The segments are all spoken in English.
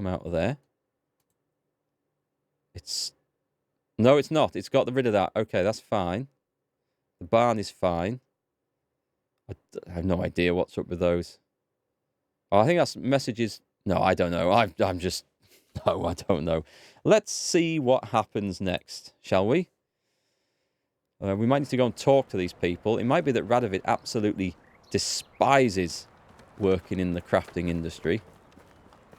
come out of there. No, it's not. It's got rid of that. Okay, that's fine. The barn is fine. I have no idea what's up with those. Oh, I think that's messages. No, I don't know. I'm just... No, I don't know. Let's see what happens next, shall we? We might need to go and talk to these people. It might be that Radovid absolutely despises working in the crafting industry,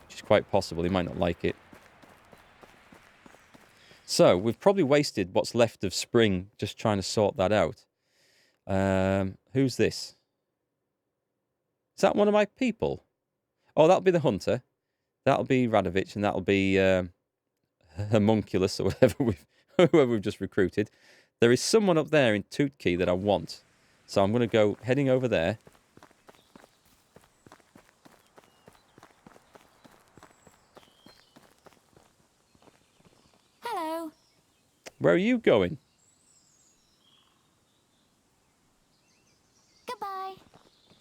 which is quite possible. He might not like it. So, we've probably wasted what's left of spring just trying to sort that out. Who's this? Is that one of my people? Oh, that'll be the hunter. That'll be Radovich, and that'll be Homunculus, or whoever we've just recruited. There is someone up there in Tutkey that I want. So I'm going to go heading over there. Hello. Where are you going? Goodbye.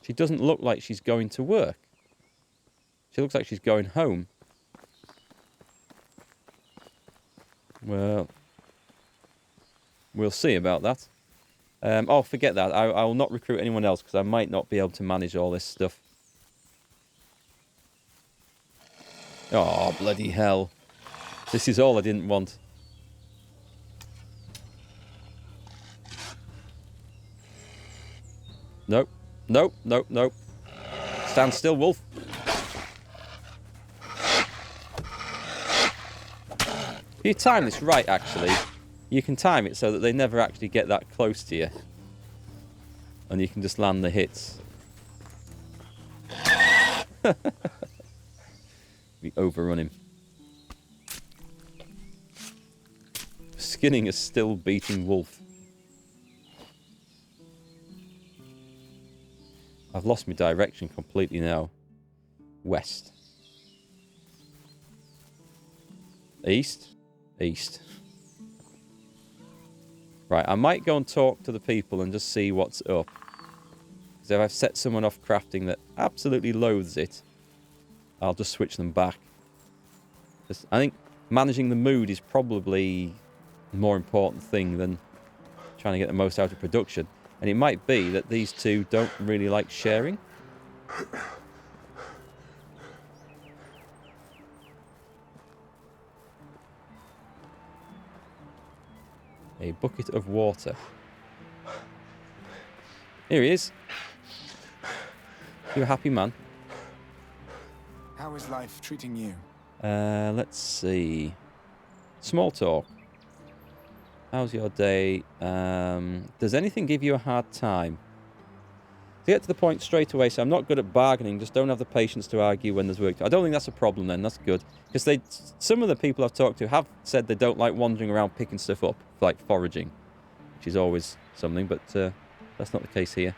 She doesn't look like she's going to work. She looks like she's going home. Well, we'll see about that. Oh, forget that. I will not recruit anyone else because I might not be able to manage all this stuff. Oh, bloody hell. This is all I didn't want. Nope. Nope, nope, nope. Stand still, wolf. If you time this right, actually, you can time it so that they never actually get that close to you. And you can just land the hits. We overrun him. Skinning a still beating wolf. I've lost my direction completely now. West. East? East. Right, I might go and talk to the people and just see what's up. Because if I've set someone off crafting that absolutely loathes it, I'll just switch them back. I think managing the mood is probably a more important thing than trying to get the most out of production. And it might be that these two don't really like sharing. A bucket of water. Here he is. You a happy man? How is life treating you? Let's see. Small talk. How's your day? Does anything give you a hard time? To get to the point straight away, so I'm not good at bargaining, just don't have the patience to argue when there's work. I don't think that's a problem then, that's good. Because some of the people I've talked to have said they don't like wandering around picking stuff up, like foraging, which is always something, but that's not the case here.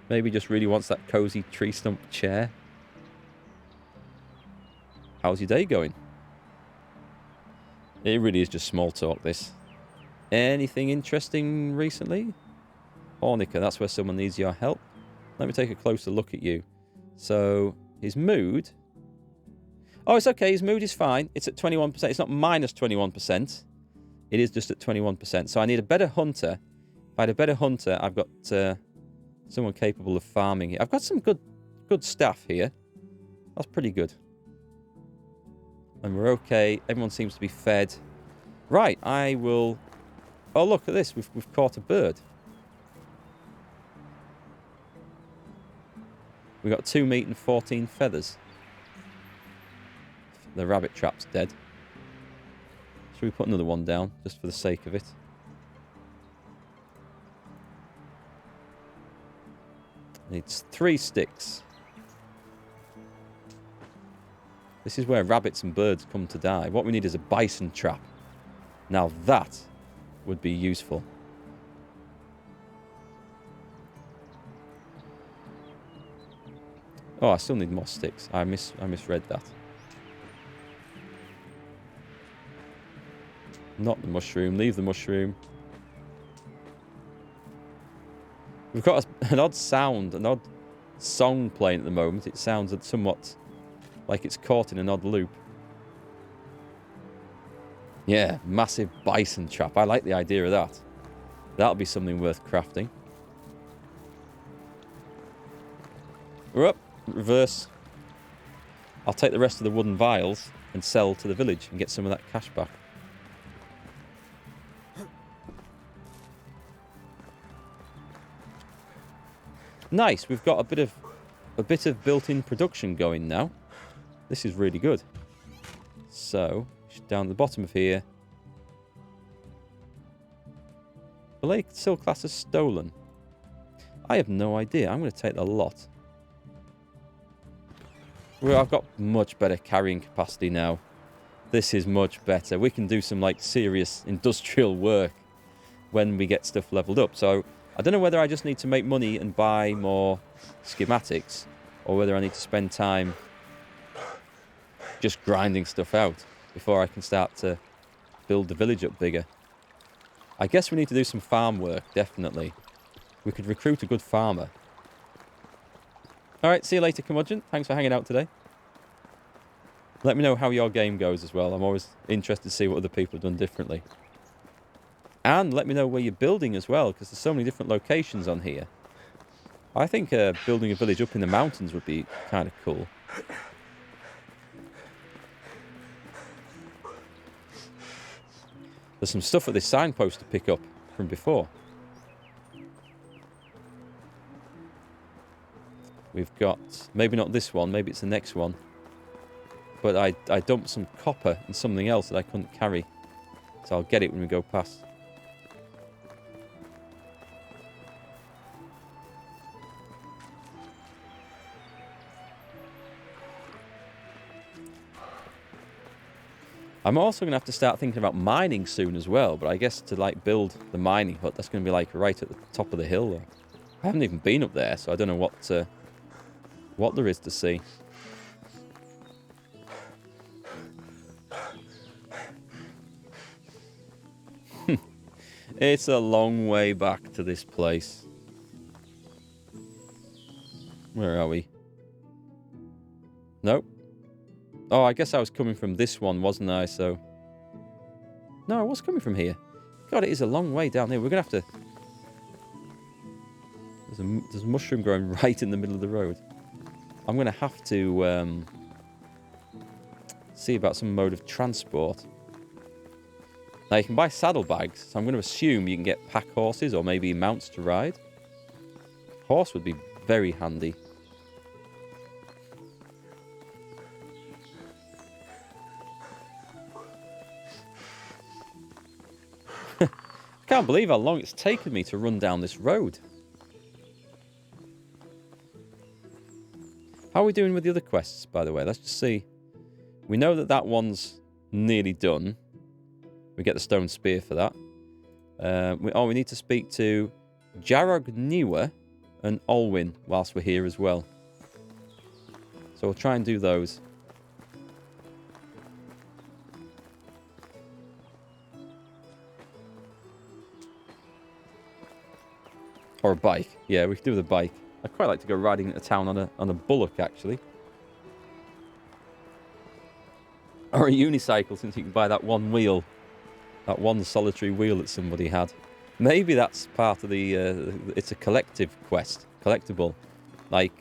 Maybe just really wants that cozy tree stump chair. How's your day going? It really is just small talk, this. Anything interesting recently? Ornica, that's where someone needs your help. Let me take a closer look at you. So, his mood... Oh, it's okay. His mood is fine. It's at 21%. It's not minus 21%. It is just at 21%. So I need a better hunter. If I had a better hunter, I've got someone capable of farming here. I've got some good staff here. That's pretty good. And we're okay. Everyone seems to be fed. Right, I will... Oh, look at this. We've caught a bird. We got 2 meat and 14 feathers. The rabbit trap's dead. Should we put another one down, just for the sake of it? Needs 3 sticks. This is where rabbits and birds come to die. What we need is a bison trap. Now that would be useful. Oh, I still need more sticks. I misread that. Not the mushroom. Leave the mushroom. We've got an odd sound, an odd song playing at the moment. It sounds somewhat Like it's caught in an odd loop. Yeah, massive bison trap. I like the idea of that. That'll be something worth crafting. We're up. Reverse. I'll take the rest of the wooden vials and sell to the village and get some of that cash back. Nice. We've got a bit of built-in production going now. This is really good. So, down the bottom of here. The lake still classed as stolen. I have no idea. I'm going to take the lot. Well, I've got much better carrying capacity now. This is much better. We can do some like serious industrial work when we get stuff leveled up. So I don't know whether I just need to make money and buy more schematics or whether I need to spend time just grinding stuff out before I can start to build the village up bigger. I guess we need to do some farm work, definitely. We could recruit a good farmer. Alright, see you later, curmudgeon. Thanks for hanging out today. Let me know how your game goes as well. I'm always interested to see what other people have done differently. And let me know where you're building as well, because there's so many different locations on here. I think building a village up in the mountains would be kind of cool. There's some stuff at this signpost to pick up from before. We've got, maybe not this one, maybe it's the next one. But I dumped some copper and something else that I couldn't carry. So I'll get it when we go past. I'm also going to have to start thinking about mining soon as well. But I guess to like build the mining hut, that's going to be like right at the top of the hill. I haven't even been up there, so I don't know what there is to see. It's a long way back to this place. Where are we? Nope. Oh, I guess I was coming from this one, wasn't I? So, no, I was coming from here. God, it is a long way down there. We're going to have to... There's a mushroom growing right in the middle of the road. I'm going to have to see about some mode of transport. Now, you can buy saddlebags, so I'm going to assume you can get pack horses or maybe mounts to ride. Horse would be very handy. I can't believe how long it's taken me to run down this road. How are we doing with the other quests, by the way? Let's just see. We know that that one's nearly done. We get the stone spear for that. We need to speak to Jarog Niwa and Olwyn whilst we're here as well. So we'll try and do those. Or a bike. Yeah, we could do with a bike. I'd quite like to go riding into town on a bullock, actually. Or a unicycle, since you can buy that one wheel. That one solitary wheel that somebody had. Maybe that's part of the... it's a collective quest. Collectible. Like,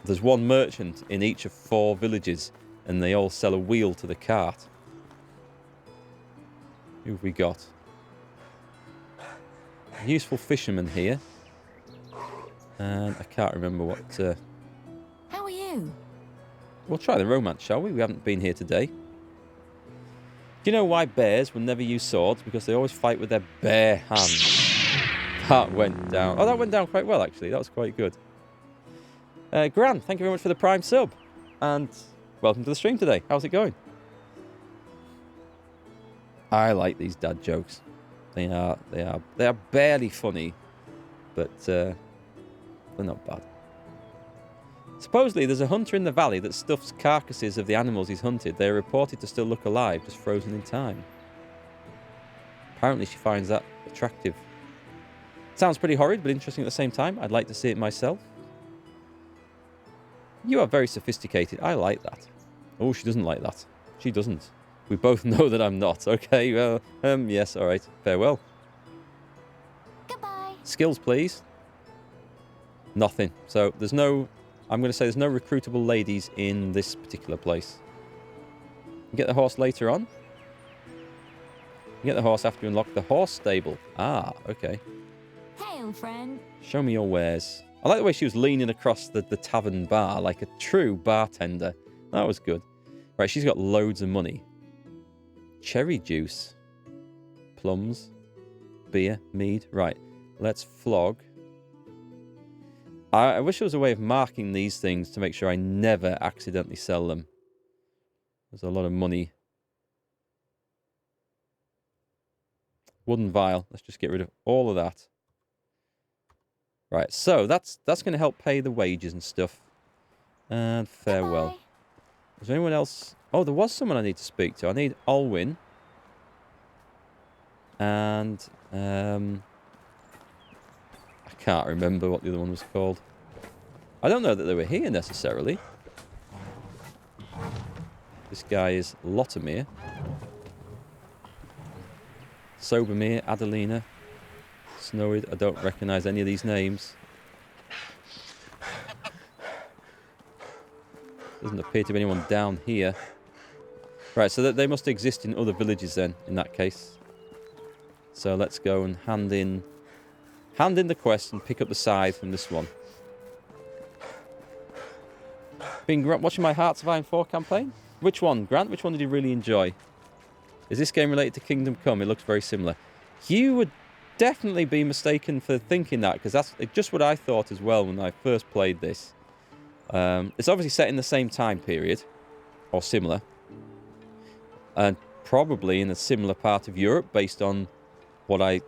there's one merchant in each of 4 villages, and they all sell a wheel to the cart. Who have we got? Useful fisherman here. And I can't remember what... How are you? We'll try the romance, shall we? We haven't been here today. Do you know why bears will never use swords? Because they always fight with their bare hands. That went down. Oh, that went down quite well, actually. That was quite good. Gran, thank you very much for the Prime sub. And welcome to the stream today. How's it going? I like these dad jokes. They are barely funny, but they're not bad. Supposedly, there's a hunter in the valley that stuffs carcasses of the animals he's hunted. They are reported to still look alive, just frozen in time. Apparently, she finds that attractive. Sounds pretty horrid, but interesting at the same time. I'd like to see it myself. You are very sophisticated. I like that. Oh, she doesn't like that. She doesn't. We both know that I'm not. Okay, well, yes, all right. Farewell. Goodbye. Skills, please. Nothing. So there's no... I'm going to say there's no recruitable ladies in this particular place. You get the horse later on. You get the horse after you unlock the horse stable. Ah, okay. Hey, old friend. Show me your wares. I like the way she was leaning across the tavern bar like a true bartender. That was good. Right, she's got loads of money. Cherry juice. Plums. Beer. Mead. Right, let's flog. I wish there was a way of marking these things to make sure I never accidentally sell them. There's a lot of money. Wooden vial. Let's just get rid of all of that. Right, so that's going to help pay the wages and stuff. And farewell. Goodbye. Is there anyone else? Oh, there was someone I need to speak to. I need Olwyn. And I can't remember what the other one was called. I don't know that they were here necessarily. This guy is Lotomir. Sobermere, Adelina, Snowid. I don't recognise any of these names. Doesn't appear to be anyone down here. Right, so that they must exist in other villages then, in that case. So let's go and hand in the quest and pick up the scythe from this one. Been watching my Hearts of Iron 4 campaign? Which one, Grant? Which one did you really enjoy? Is this game related to Kingdom Come? It looks very similar. You would definitely be mistaken for thinking that, because that's just what I thought as well when I first played this. It's obviously set in the same time period, or similar, and probably in a similar part of Europe based on the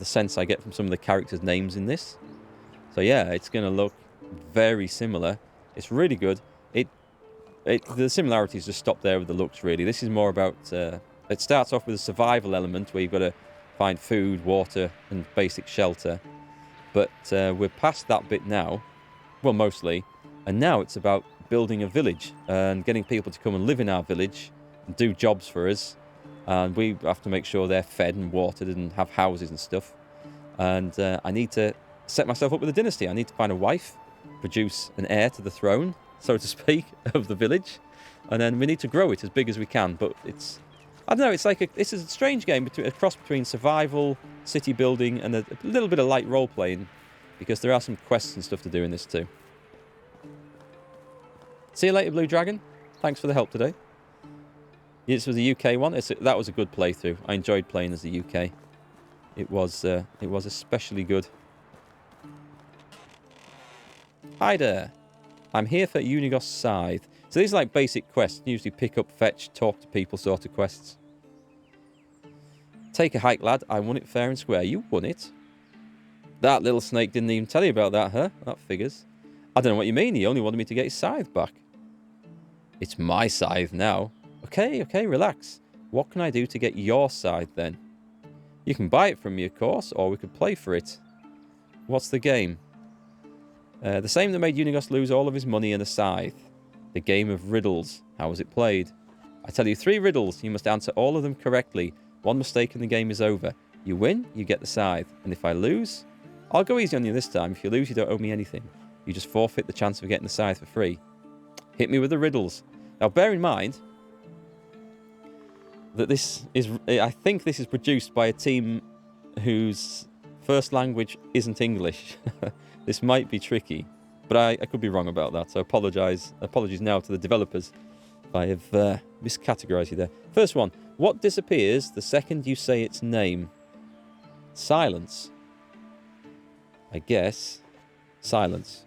sense I get from some of the characters' names in this. So yeah, it's going to look very similar. It's really good. The similarities just stop there with the looks, really. This is more about... it starts off with a survival element where you've got to find food, water, and basic shelter. But we're past that bit now. Well, mostly. And now it's about building a village and getting people to come and live in our village and do jobs for us. And we have to make sure they're fed and watered and have houses and stuff. And I need to set myself up with a dynasty. I need to find a wife, produce an heir to the throne, so to speak, of the village. And then we need to grow it as big as we can. But it's... I don't know, it's like it's a strange game, a cross between survival, city building, and a little bit of light role-playing, because there are some quests and stuff to do in this too. See you later, Blue Dragon. Thanks for the help today. This was a UK one. That was a good playthrough. I enjoyed playing as the UK. It was especially good. Hi there. I'm here for Unigos Scythe. So these are like basic quests. Usually pick up, fetch, talk to people sort of quests. Take a hike, lad. I won it fair and square. You won it? That little snake didn't even tell you about that, huh? That figures. I don't know what you mean. He only wanted me to get his scythe back. It's my scythe now. Okay, relax. What can I do to get your scythe then? You can buy it from me, of course, or we could play for it. What's the game? The same that made Unigos lose all of his money and a scythe. The game of riddles. How was it played? I tell you 3 riddles. You must answer all of them correctly. One mistake and the game is over. You win, you get the scythe. And if I lose, I'll go easy on you this time. If you lose, you don't owe me anything. You just forfeit the chance of getting the scythe for free. Hit me with the riddles. Now, bear in mind that this is... I think this is produced by a team whose first language isn't English. This might be tricky. But I could be wrong about that, so apologies now to the developers if I have miscategorized you there. First one. What disappears the second you say its name? Silence. I guess. Silence.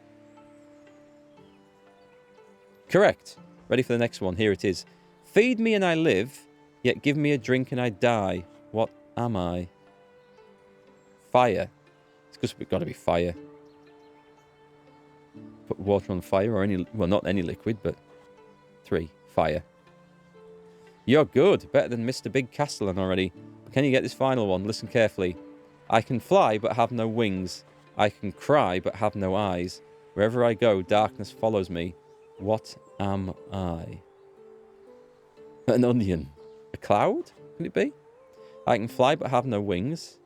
Correct. Ready for the next one. Here it is. Feed me and I live, yet give me a drink and I die. What am I? Fire. It's got to be fire. Put water on fire or any... Well, not any liquid, but... 3. Fire. You're good. Better than Mr. Big Castellan already. But can you get this final one? Listen carefully. I can fly but have no wings. I can cry but have no eyes. Wherever I go, darkness follows me. What am I? An onion. A cloud? Can it be? I can fly but have no wings.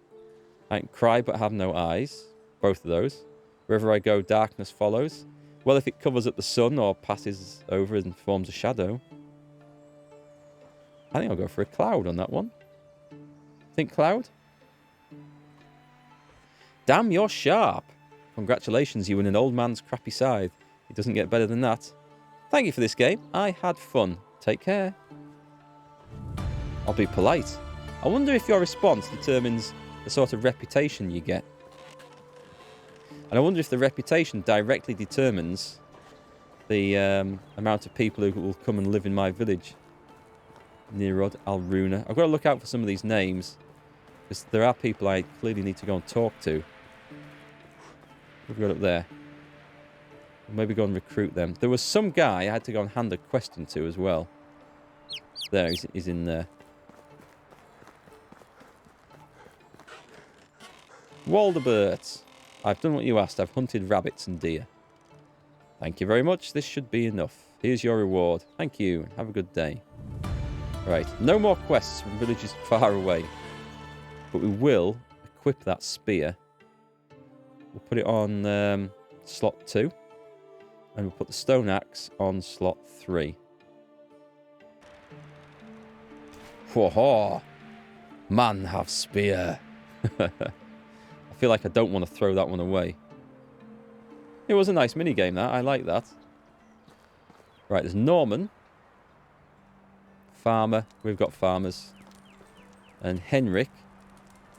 I can cry but have no eyes. Both of those. Wherever I go, darkness follows. Well, if it covers up the sun or passes over and forms a shadow. I think I'll go for a cloud on that one. Think cloud? Damn, you're sharp. Congratulations, you win an old man's crappy scythe. It doesn't get better than that. Thank you for this game. I had fun. Take care. I'll be polite. I wonder if your response determines the sort of reputation you get. And I wonder if the reputation directly determines the amount of people who will come and live in my village. Nerod, Alruna. I've got to look out for some of these names, because there are people I clearly need to go and talk to. What have we got up there? Maybe go and recruit them. There was some guy I had to go and hand a question to as well. There, he's in there. Waldebert. I've done what you asked. I've hunted rabbits and deer. Thank you very much. This should be enough. Here's your reward. Thank you. Have a good day. Right. No more quests from villages far away. But we will equip that spear. We'll put it on slot 2. And we'll put the stone axe on slot 3. Whoa! Man have spear. I feel like I don't want to throw that one away. It was a nice minigame, that. I like that. Right, there's Norman. Farmer. We've got farmers. And Henrik,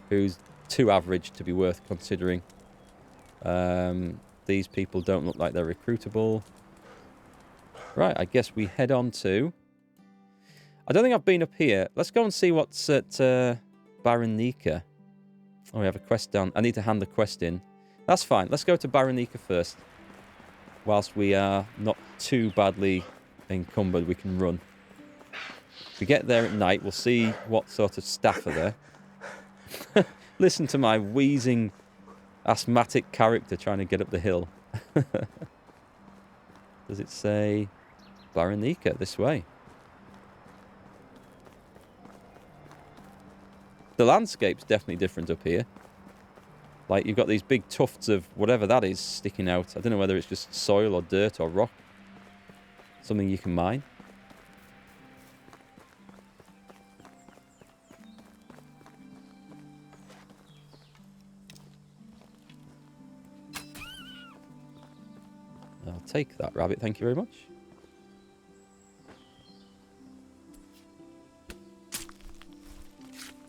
who's too average to be worth considering. These people don't look like they're recruitable. Right, I guess we head on to... I don't think I've been up here. Let's go and see what's at Baronica. Oh, we have a quest down. I need to hand the quest in. That's fine. Let's go to Baronica first. Whilst we are not too badly encumbered, we can run. If we get there at night, we'll see what sort of staff are there. Listen to my wheezing, asthmatic character trying to get up the hill. Does it say Baronica this way? The landscape's definitely different up here. Like, you've got these big tufts of whatever that is sticking out. I don't know whether it's just soil or dirt or rock. Something you can mine. I'll take that rabbit, thank you very much.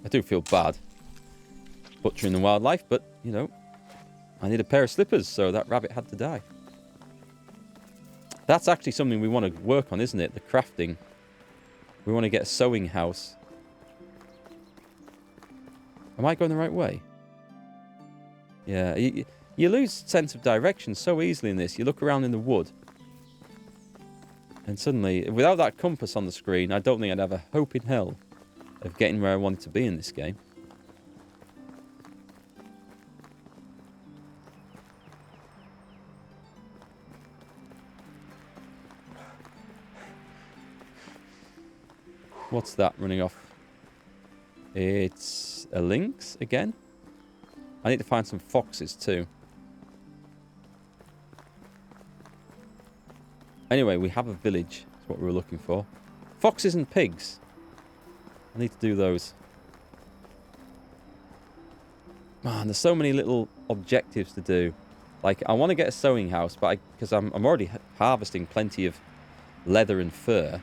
I do feel bad butchering the wildlife, but, you know, I need a pair of slippers, so that rabbit had to die. That's actually something we want to work on, isn't it? The crafting. We want to get a sewing house. Am I going the right way? Yeah, you lose sense of direction so easily in this. You look around in the wood, and suddenly, without that compass on the screen, I don't think I'd have a hope in hell of getting where I wanted to be in this game. What's that running off? It's a lynx again. I need to find some foxes too. Anyway, we have a village. That's what we were looking for. Foxes and pigs. I need to do those. Man, there's so many little objectives to do. Like, I want to get a sewing house, but because I'm already harvesting plenty of leather and fur.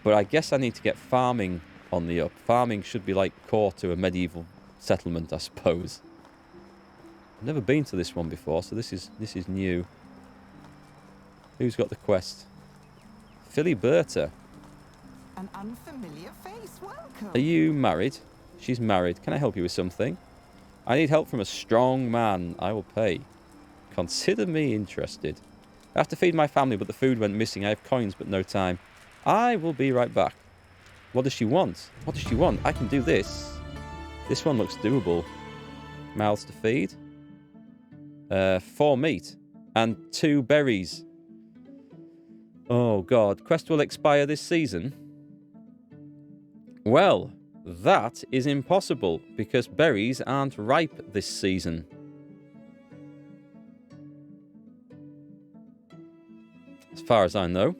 But I guess I need to get farming on the up. Farming should be like core to a medieval settlement, I suppose. I've never been to this one before, so this is new. Who's got the quest? Filiberta. An unfamiliar face, welcome. Are you married? She's married. Can I help you with something? I need help from a strong man. I will pay. Consider me interested. I have to feed my family, but the food went missing. I have coins, but no time. I will be right back. What does she want? What does she want? I can do this. This one looks doable. Mouths to feed. 4 meat. And 2 berries. Oh, God. Quest will expire this season? Well, that is impossible because berries aren't ripe this season. As far as I know.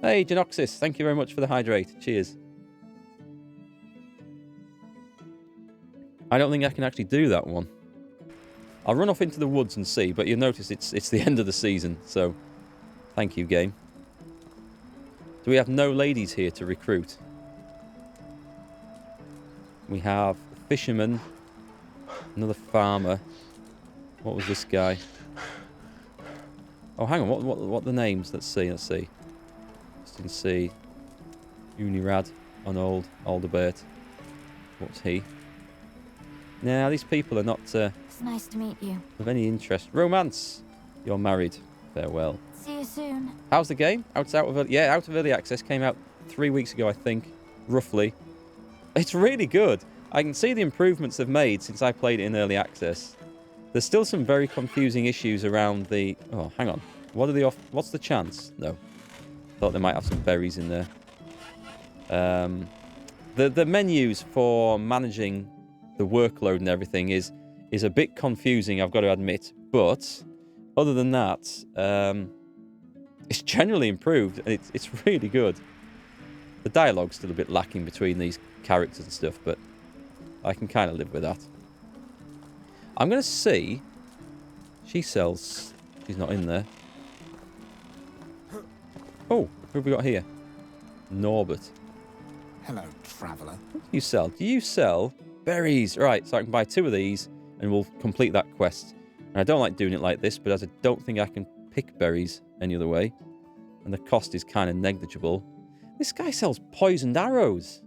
Hey, Genoxis, thank you very much for the hydrate. Cheers. I don't think I can actually do that one. I'll run off into the woods and see, but you'll notice it's the end of the season, so thank you, game. Do we have no ladies here to recruit? We have a fisherman, another farmer. What was this guy? Oh, hang on. What are the names? Let's see. Just didn't see. Unirad, Unold, Aldebert. What's he? Now, these people are not It's nice to meet you. of any interest. Romance. You're married. Farewell. See you soon. How's the game? Out of early access. Came out 3 weeks ago, I think, roughly. It's really good. I can see the improvements they've made since I played it in early access. There's still some very confusing issues around the... Oh, hang on. What's the chance? No. Thought they might have some berries in there. The menus for managing the workload and everything is a bit confusing, I've got to admit. But other than that, it's generally improved, and it's really good. The dialogue's still a bit lacking between these characters and stuff, but I can kind of live with that. I'm going to see... She sells... She's not in there. Oh, who have we got here? Norbert. Hello, traveller. What do you sell? Do you sell berries? Right, so I can buy 2 of these and we'll complete that quest. And I don't like doing it like this, but as I don't think I can pick berries any other way, and the cost is kind of negligible. This guy sells poisoned arrows.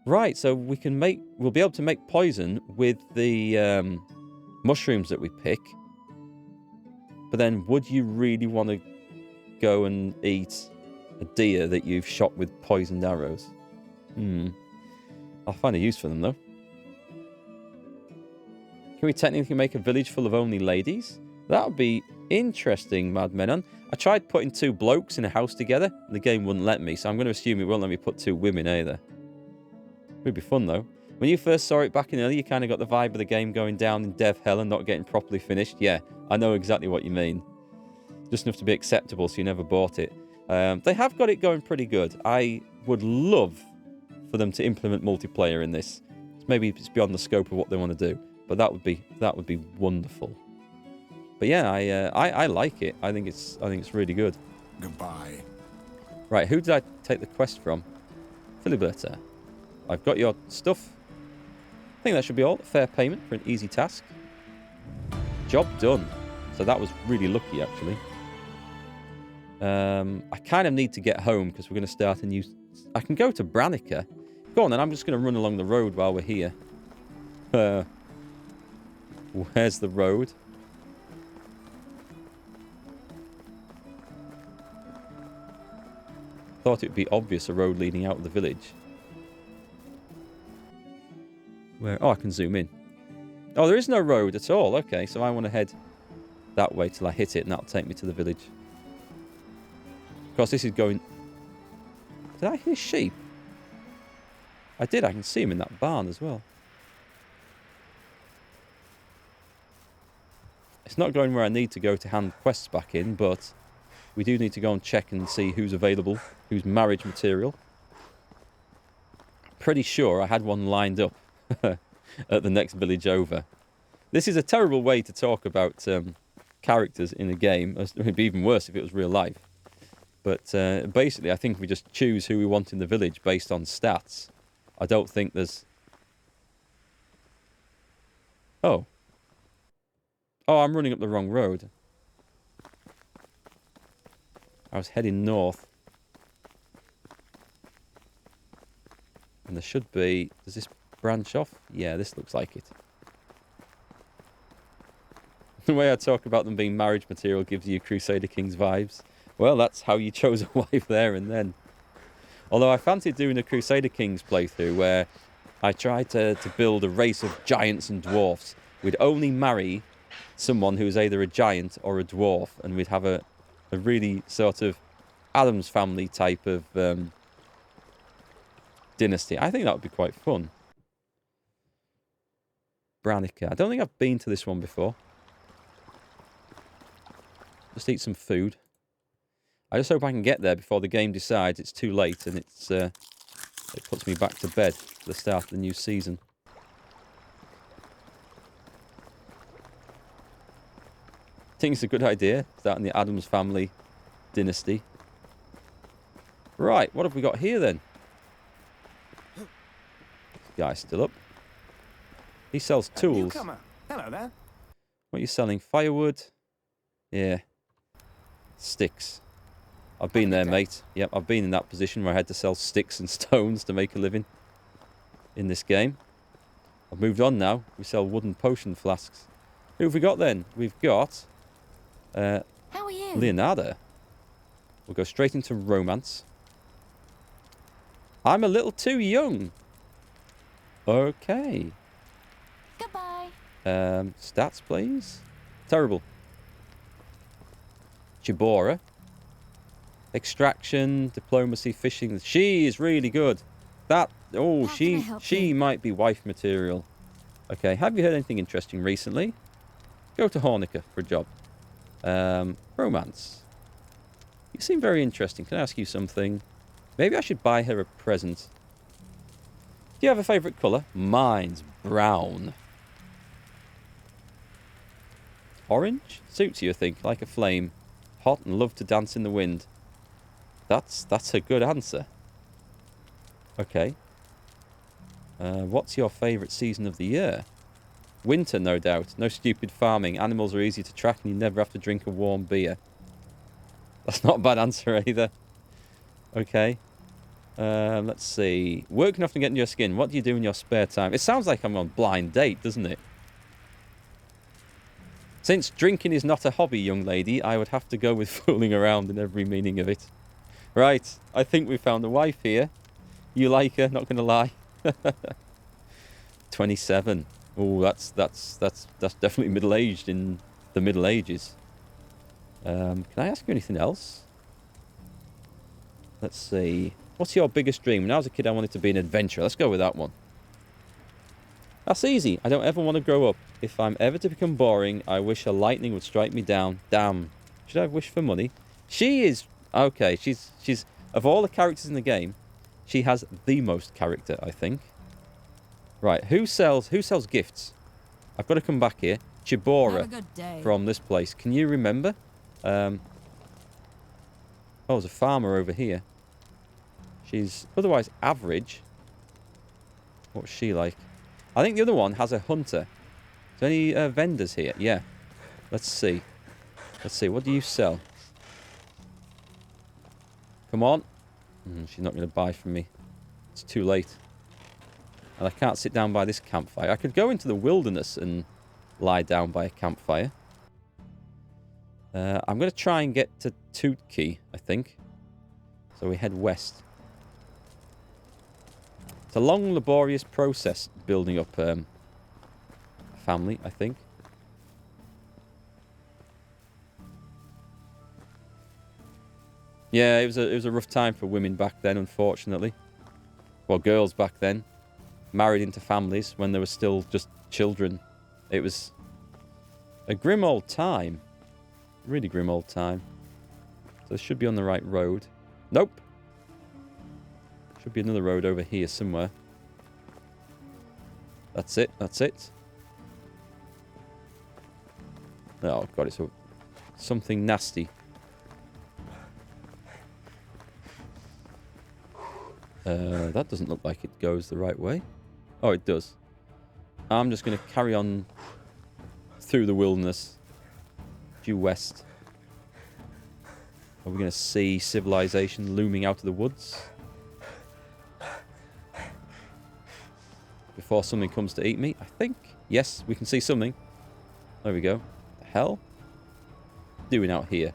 Right, so we'll be able to make poison with the mushrooms that we pick. But then would you really want to go and eat a deer that you've shot with poisoned arrows? I'll find a use for them, though. Can we technically make a village full of only ladies? That would be interesting, Mad Menon. I tried putting 2 blokes in a house together, and the game wouldn't let me, so I'm going to assume it won't let me put 2 women either. It would be fun, though. When you first saw it back in early, you kind of got the vibe of the game going down in dev hell and not getting properly finished. Yeah, I know exactly what you mean. Just enough to be acceptable, so you never bought it. They have got it going pretty good. I would love for them to implement multiplayer in this. Maybe it's beyond the scope of what they want to do, but that would be wonderful. But yeah, I like it. I think it's really good. Goodbye. Right, who did I take the quest from? Filiberta. I've got your stuff. I think that should be all. Fair payment for an easy task. Job done. So that was really lucky, actually. I kind of need to get home because we're going to start a new... I can go to Brannica. Go on then, I'm just going to run along the road while we're here. Where's the road? Thought it would be obvious a road leading out of the village. Where? Oh, I can zoom in. Oh, there is no road at all. Okay, so I want to head that way till I hit it, and that'll take me to the village. Of course, this is going... Did I hear sheep? I did. I can see them in that barn as well. It's not going where I need to go to hand quests back in, but we do need to go and check and see who's available, who's marriage material. Pretty sure I had one lined up at the next village over. This is a terrible way to talk about characters in a game. It would be even worse if it was real life. But basically, I think we just choose who we want in the village based on stats. I don't think there's... Oh. Oh, I'm running up the wrong road. I was heading north. And there should be... Does this branch off? Yeah, this looks like it. The way I talk about them being marriage material gives you Crusader Kings vibes. Well, that's how you chose a wife there and then. Although I fancied doing a Crusader Kings playthrough where I tried to build a race of giants and dwarfs. We'd only marry someone who's either a giant or a dwarf, and we'd have a A really sort of Addams Family type of Dynasty. I think that would be quite fun. Branica. I don't think I've been to this one before. Just eat some food. I just hope I can get there before the game decides it's too late and it puts me back to bed for the start of the new season. I think it's a good idea, starting the Addams Family Dynasty. Right, what have we got here then? This guy's still up. He sells tools. Newcomer. Hello there. What are you selling? Firewood? Yeah. Sticks. I've been there, mate. Yep, I've been in that position where I had to sell sticks and stones to make a living in this game. I've moved on now. We sell wooden potion flasks. Who have we got then? We've got How are you? Leonardo. We'll go straight into romance. I'm a little too young. Okay. Goodbye. Stats, please. Terrible. Chibora. Extraction, diplomacy, fishing. She is really good. That, oh, How can I help she you? might be wife material. Okay, have you heard anything interesting recently? Go to Hornica for a job. Romance. You seem very interesting. Can I ask you something? Maybe I should buy her a present. Do you have a favourite colour? Mine's brown. Orange? Suits you, I think, like a flame. Hot and love to dance in the wind. That's a good answer. Okay. What's your favourite season of the year? Winter, no doubt. No stupid farming. Animals are easy to track and you never have to drink a warm beer. That's not a bad answer either. Okay. Let's see. Work enough to get into your skin. What do you do in your spare time? It sounds like I'm on blind date, doesn't it? Since drinking is not a hobby, young lady, I would have to go with fooling around in every meaning of it. Right. I think we found a wife here. You like her, not going to lie. 27. Oh, that's definitely middle-aged in the Middle Ages. Can I ask you anything else? Let's see. What's your biggest dream? When I was a kid, I wanted to be an adventurer. Let's go with that one. That's easy. I don't ever want to grow up. If I'm ever to become boring, I wish a lightning would strike me down. Damn. Should I have wished for money? She is... Okay, she's... Of all the characters in the game, she has the most character, I think. Right, who sells gifts? I've got to come back here. Chibora from this place. Can you remember? Oh, there's a farmer over here. She's otherwise average. What's she like? I think the other one has a hunter. Is there any vendors here? Yeah. Let's see. Let's see. What do you sell? Come on. She's not going to buy from me. It's too late. And I can't sit down by this campfire. I could go into the wilderness and lie down by a campfire. I'm going to try and get to Tootkey, I think. So we head west. It's a long, laborious process building up a family, I think. Yeah, it was a rough time for women back then, unfortunately. Well, girls back then. Married into families when they were still just children. It was a grim old time. Really grim old time. So this should be on the right road. Nope. Should be another road over here somewhere. That's it. That's it. Oh, God, it's something nasty. That doesn't look like it goes the right way. Oh, it does. I'm just going to carry on through the wilderness. Due west. Are we going to see civilization looming out of the woods? Before something comes to eat me, I think. Yes, we can see something. There we go. The hell? Doing out here.